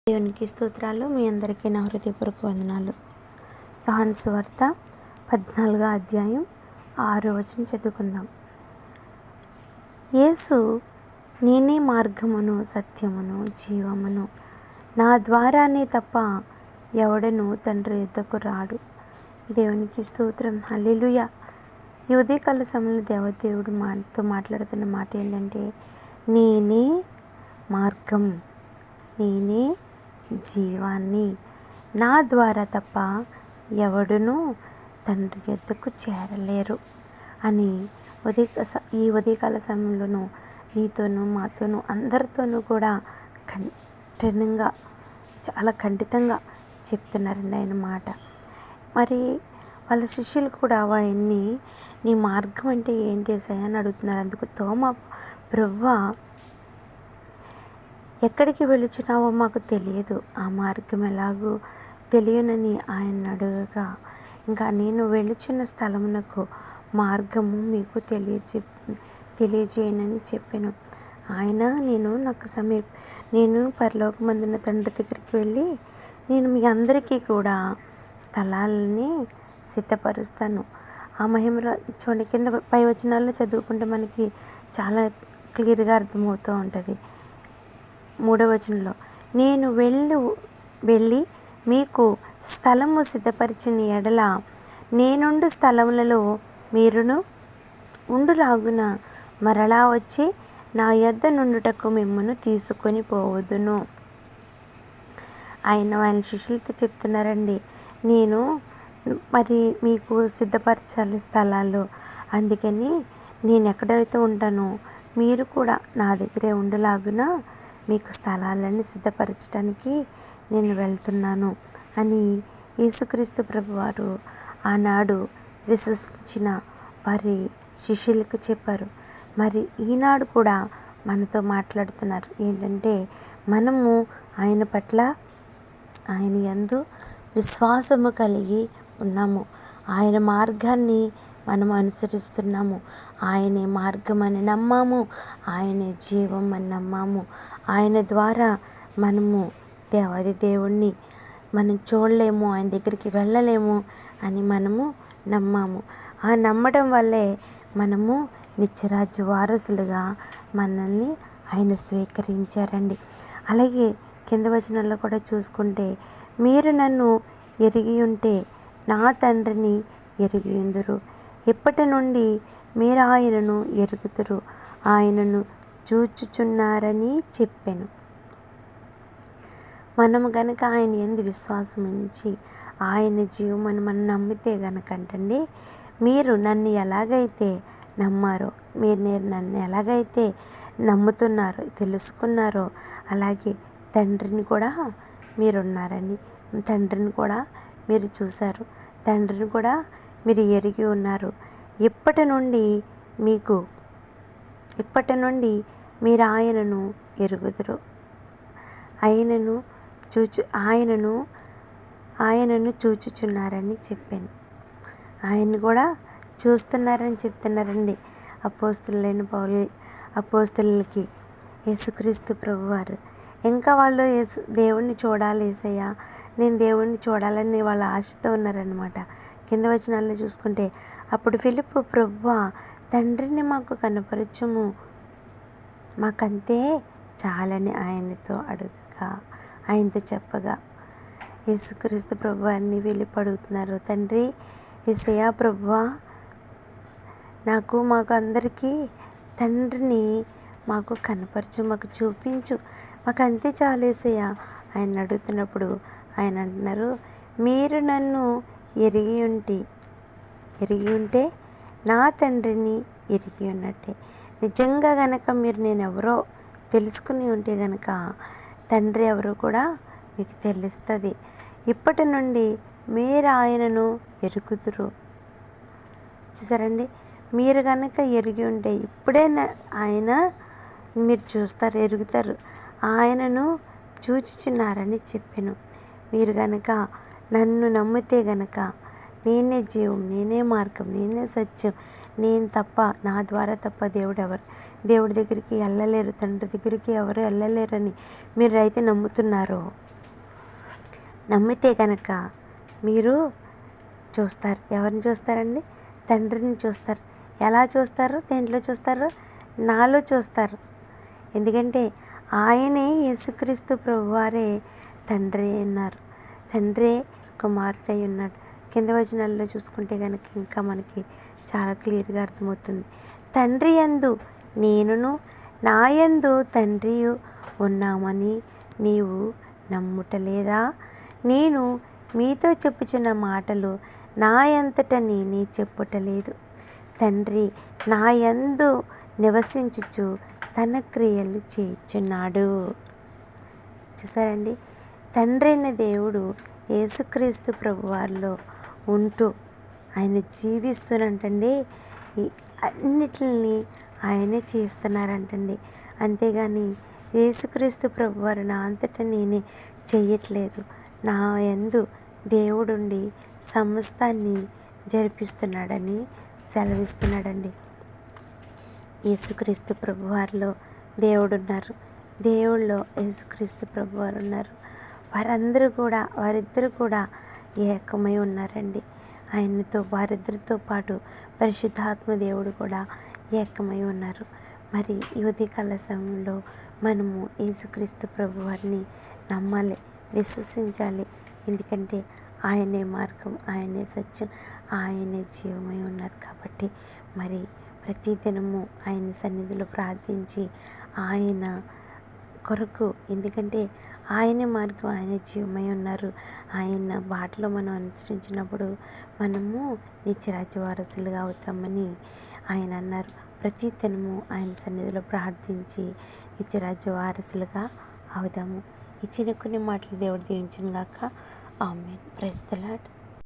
దేవునికి స్తోత్రాలు. మీ అందరికీ నా హృదయపూర్వక వందనాలు. యోహాను సువార్త 14వ అధ్యాయం 6వ వచనం చదువుకుందాం. యేసు, నేనే మార్గమును సత్యమును జీవమును, నా ద్వారానే తప్ప ఎవడను తండ్రి యొద్దకు రాడు. దేవునికి స్తోత్రం. హల్లెలూయా. ఈ ఉదయకాల సమయంలో దేవదేవుడు మాతో మాట్లాడుతున్న మాట ఏంటంటే, నేనే మార్గం, నేనే జీవాన్ని, నా ద్వారా తప్ప ఎవడునూ తండ్రి యొద్దకు చేరలేరు అని ఈ ఉదయకాల సమయంలోనూ నీతోనూ మాతోనూ అందరితోనూ కూడా కఠినంగా, చాలా ఖండితంగా చెప్తున్నారండి ఆయన మాట. మరి వాళ్ళ శిష్యులు కూడా ఆయన్ని, నీ మార్గం అంటే ఏంటి యేసయ్యా అని అడుగుతున్నారు. అందుకు తోమా, ప్రభువా, ఎక్కడికి వెళుచున్నావో మాకు తెలియదు, ఆ మార్గం ఎలాగూ తెలియనని ఆయన అడగగా, ఇంకా నేను వెళుచున్న స్థలమునకు మార్గము మీకు తెలియజేయనని చెప్పాను. ఆయన, నేను పరలోకమందున్న తండ్రి దగ్గరికి వెళ్ళి నేను మీ అందరికీ కూడా స్థలాలని సిద్ధపరుస్తాను. ఆ మహిమలో చూడండి, కింద పై వచనాల్లో చదువుకుంటే మనకి చాలా క్లియర్గా అర్థమవుతూ ఉంటుంది. 3వ వచనంలో, నేను వెళ్ళి మీకు స్థలము సిద్ధపరిచిన ఎడల నేనుండు స్థలములలో మీరును ఉండులాగున మరలా వచ్చి నా యొద్ద నుండుటకు మిమ్మల్ని తీసుకొని పోవదును. ఆయన శిష్యులతో చెప్తున్నారండి, నేను మరి మీకు సిద్ధపరచాలి స్థలాలు, అందుకని నేను ఎక్కడైతే ఉంటానో మీరు కూడా నా దగ్గరే ఉండలాగున మీకు స్థలాలన్నీ సిద్ధపరచడానికి నేను వెళ్తున్నాను అని యేసుక్రీస్తు ప్రభువారు ఆనాడు విశ్వసించిన వారి శిష్యులకు చెప్పారు. మరి ఈనాడు కూడా మనతో మాట్లాడుతున్నారు. ఏంటంటే, మనము ఆయన పట్ల, ఆయన యందు విశ్వాసము కలిగి ఉన్నాము. ఆయన మార్గాన్ని మనం అనుసరిస్తున్నాము. ఆయనే మార్గం అని నమ్మాము, ఆయనే జీవం అని నమ్మాము. ఆయన ద్వారా మనము దేవాది దేవుణ్ణి మనం చూడలేము, ఆయన దగ్గరికి వెళ్ళలేము అని మనము నమ్మాము. ఆ నమ్మడం వల్లే మనము నిత్యరాజ్య వారసులుగా మనల్ని ఆయన స్వీకరించారండి. అలాగే కింద వచనంలో కూడా చూసుకుంటే, మీరు నన్ను ఎరిగి ఉంటే నా తండ్రిని ఎరిగి ఉందురు, ఇప్పటి నుండి మీరు ఆయనను ఎరుగుదురు, ఆయనను చూచుచున్నారని చెప్పాను. మనము గనక ఆయన యందు విశ్వాసం ఉంచి ఆయన జీవమని మనం నమ్మితే గనకంటండి, మీరు నన్ను ఎలాగైతే నమ్మారో, మీరు నన్ను ఎలాగైతే నమ్ముతున్నారో, తెలుసుకున్నారో, అలాగే తండ్రిని కూడా మీరున్నారని, తండ్రిని కూడా మీరు చూశారు, తండ్రిని కూడా మీరు ఎరిగి ఉన్నారు. ఇప్పటి నుండి మీరు ఆయనను ఎరుగుదురు, ఆయనను చూచుచున్నారని చెప్పాను. ఆయన్ని కూడా చూస్తున్నారని చెప్తున్నారండి అపోస్తలులకి యేసుక్రీస్తు ప్రభువారు. ఇంకా వాళ్ళు దేవుణ్ణి చూడాలి, యేసయ్యా నేను దేవుణ్ణి చూడాలని వాళ్ళ ఆశతో ఉన్నారనమాట. కింద వచనాల్లో చూసుకుంటే, అప్పుడు ఫిలిప్పు, ప్రభువా, తండ్రిని మాకు కనపరచుము, మాకంతే చాలని ఆయనతో చెప్పగా, యేసుక్రీస్తు ప్రభువారిని వెళ్ళి అడుగుతున్నారు, తండ్రి యేసయ్యా, ప్రభువా, మాకు అందరికీ తండ్రిని మాకు కనపరచు, మాకు చూపించు, మాకు అంతే చాలు యేసయ్యా ఆయన అడుగుతున్నప్పుడు ఆయన అంటున్నారు, మీరు నన్ను ఎరిగి ఉంటే నా తండ్రిని ఎరిగి ఉన్నట్టే. నిజంగా గనక మీరు నేను ఎవరో తెలుసుకుని ఉంటే గనక తండ్రి ఎవరో కూడా మీకు తెలుస్తుంది. ఇప్పటి నుండి మీరు ఆయనను ఎరుగుదురు. చూసారండి, మీరు కనుక ఎరిగి ఉంటే ఇప్పుడే ఆయన మీరు చూస్తారు, ఎరుగుతారు, ఆయనను చూచుచున్నారని చెప్పాను. మీరు గనక నన్ను నమ్మితే గనక నేనే జీవం, నేనే మార్గం, నేనే సత్యం, నేను తప్ప, నా ద్వారా తప్ప దేవుడి దగ్గరికి వెళ్ళలేరు, తండ్రి దగ్గరికి ఎవరు వెళ్ళలేరని మీరైతే నమ్ముతున్నారో నమ్మితే కనుక మీరు చూస్తారు. ఎవరిని చూస్తారండి? తండ్రిని చూస్తారు. ఎలా చూస్తారు? దేంట్లో చూస్తారు? నాలో చూస్తారు. ఎందుకంటే ఆయనే యేసుక్రీస్తు ప్రభువారే తండ్రి అన్నారు. తండ్రే కుమారుడై ఉన్నాడు. కింద వచనాల్లో చూసుకుంటే కనుక ఇంకా మనకి చాలా క్లియర్గా అర్థమవుతుంది. తండ్రి యందు నేనును నా యందు తండ్రియు ఉన్నామని నీవు నమ్ముటలేదా? నేను మీతో చెప్పుచున్న మాటలు నా అంతట నేనే చెప్పుటలేదు. తండ్రి నా యందు నివసించుచు తన క్రియలు చేయుచున్నాడు. చూసారండి, తండ్రి అయిన దేవుడు యేసుక్రీస్తు ప్రభువారిలో ఉంటూ ఆయన జీవిస్తున్నట్టండి. ఈ అన్నిటిని ఆయనే చేస్తున్నారంటండి. అంతేగాని యేసుక్రీస్తు ప్రభువారు నా అంతటా నేనే చెయ్యట్లేదు. నా యందు దేవుడుండి సమస్తాన్ని జరిపిస్తున్నాడని సెలవిస్తున్నాడండి. యేసుక్రీస్తు ప్రభువారిలో దేవుడున్నారు. దేవుళ్ళో యేసుక్రీస్తు ప్రభువారు ఉన్నారు. వారిద్దరూ కూడా ఏకమై ఉన్నారండి. వారిద్దరితో పాటు పరిశుద్ధాత్మ దేవుడు కూడా ఏకమై ఉన్నారు. మరి ఈ ఉదయకాల సమయంలో మనము యేసుక్రీస్తు ప్రభువారిని నమ్మాలి, విశ్వసించాలి. ఎందుకంటే ఆయనే మార్గం, ఆయనే సత్యం, ఆయనే జీవమై ఉన్నారు. కాబట్టి మరి ప్రతిదినము ఆయన సన్నిధిలో ప్రార్థించి ఆయన కొరకు, ఎందుకంటే ఆయనే మార్గం, ఆయన జీవమై ఉన్నారు. ఆయన బాటలో మనం అనుసరించినప్పుడు మనము నిత్యరాజ్య వారసులుగా అవుతామని ఆయన అన్నారు. ప్రతి దినము ఆయన సన్నిధిలో ప్రార్థించి నిత్యరాజ్య వారసులుగా అవుదాము. ఇచ్చిన కొన్ని మాటలు దేవుడు దీవించును గాక. ఆమేన్. Praise the lord.